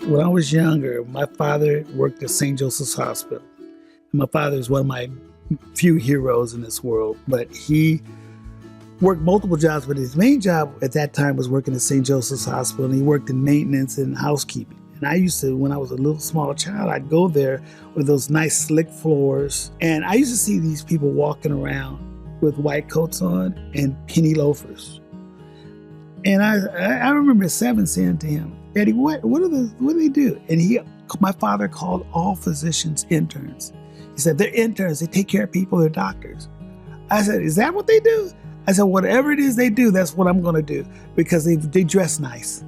When I was younger, my father worked at St. Joseph's Hospital. My father is one of my few heroes in this world, but he worked multiple jobs, but his main job at that time was working at St. Joseph's Hospital, and he worked in maintenance and housekeeping. And I used to, when I was a little small child, I'd go there with those nice slick floors, and I used to see these people walking around with white coats on and penny loafers. And I remember at 7 saying to him, "Daddy, what do they do?" And my father called all physicians interns. He said, "They're interns, they take care of people, they're doctors." I said, "Is that what they do?" I said, "Whatever it is they do, that's what I'm gonna do, because they dress nice."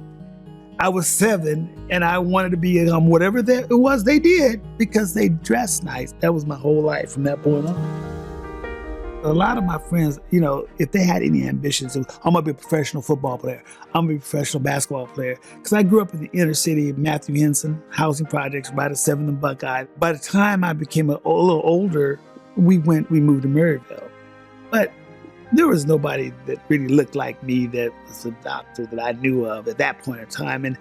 I was 7 and I wanted to be whatever it was they did because they dressed nice. That was my whole life from that point on. A lot of my friends, if they had any ambitions, I'm gonna be a professional football player, I'm gonna be a professional basketball player. Because I grew up in the inner city of Matthew Henson, housing projects, right at 7th and Buckeye. By the time I became a little older, we moved to Maryville. But there was nobody that really looked like me that was a doctor that I knew of at that point in time. And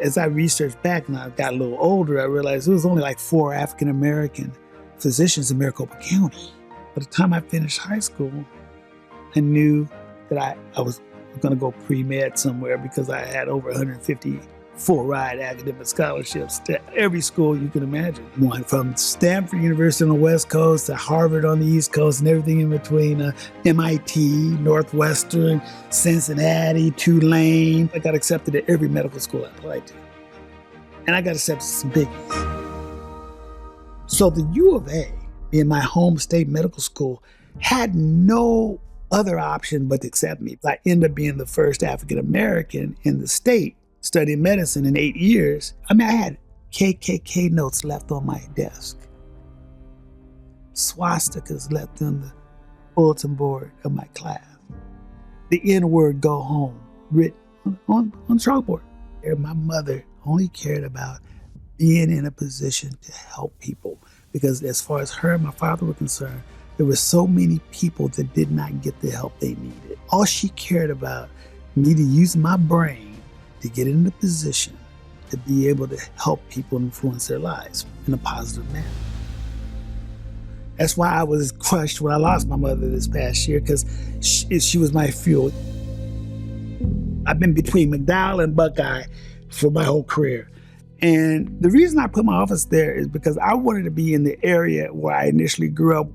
as I researched back and I got a little older, I realized there was only like 4 African-American physicians in Maricopa County. By the time I finished high school, I knew that I was going to go pre-med somewhere because I had over 150 full-ride academic scholarships to every school you can imagine. One from Stanford University on the West Coast to Harvard on the East Coast and everything in between, MIT, Northwestern, Cincinnati, Tulane. I got accepted at every medical school I applied to. And I got accepted to some biggies. So the U of A, in my home state medical school, had no other option but to accept me. I ended up being the first African-American in the state studying medicine in 8 years. I had KKK notes left on my desk, swastikas left on the bulletin board of my class, the N-word "go home" written on chalkboard. My mother only cared about being in a position to help people. Because as far as her and my father were concerned, there were so many people that did not get the help they needed. All she cared about, me to use my brain to get in a position to be able to help people and influence their lives in a positive manner. That's why I was crushed when I lost my mother this past year, because she was my fuel. I've been between McDowell and Buckeye for my whole career. And the reason I put my office there is because I wanted to be in the area where I initially grew up.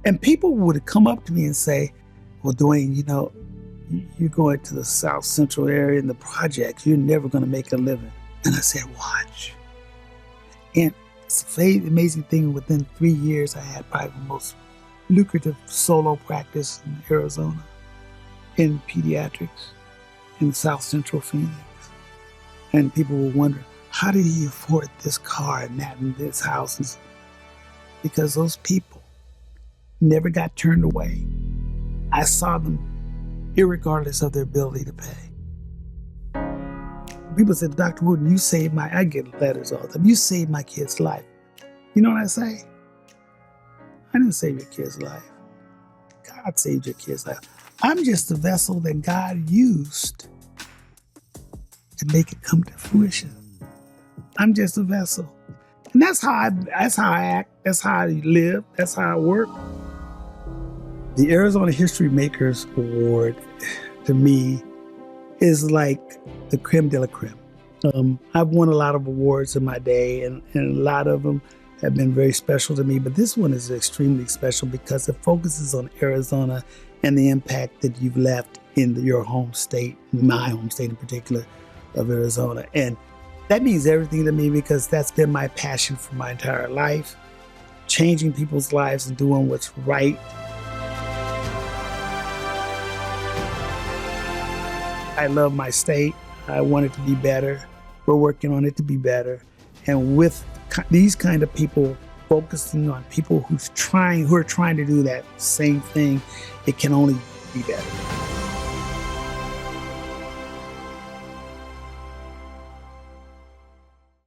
And people would come up to me and say, "Well, Duane, you're going to the South Central area in the projects. You're never going to make a living." And I said, "Watch." And it's an amazing thing. Within 3 years, I had probably the most lucrative solo practice in Arizona, in pediatrics, in South Central Phoenix. And people will wonder, how did he afford this car and that and this house? Because those people never got turned away. I saw them irregardless of their ability to pay. People said, "Dr. Wooten, I get letters all the time, you saved my kid's life." You know what I say? I didn't save your kid's life. God saved your kid's life. I'm just the vessel that God used to make it come to fruition. I'm just a vessel. And that's how I act, that's how I live, that's how I work. The Arizona Historymakers Award, to me, is like the creme de la creme. I've won a lot of awards in my day, and a lot of them have been very special to me, but this one is extremely special because it focuses on Arizona and the impact that you've left in your home state, my home state in particular, of Arizona. And that means everything to me because that's been my passion for my entire life, changing people's lives and doing what's right. I love my state. I want it to be better. We're working on it to be better. And with these kind of people focusing on people who are trying to do that same thing, it can only be better.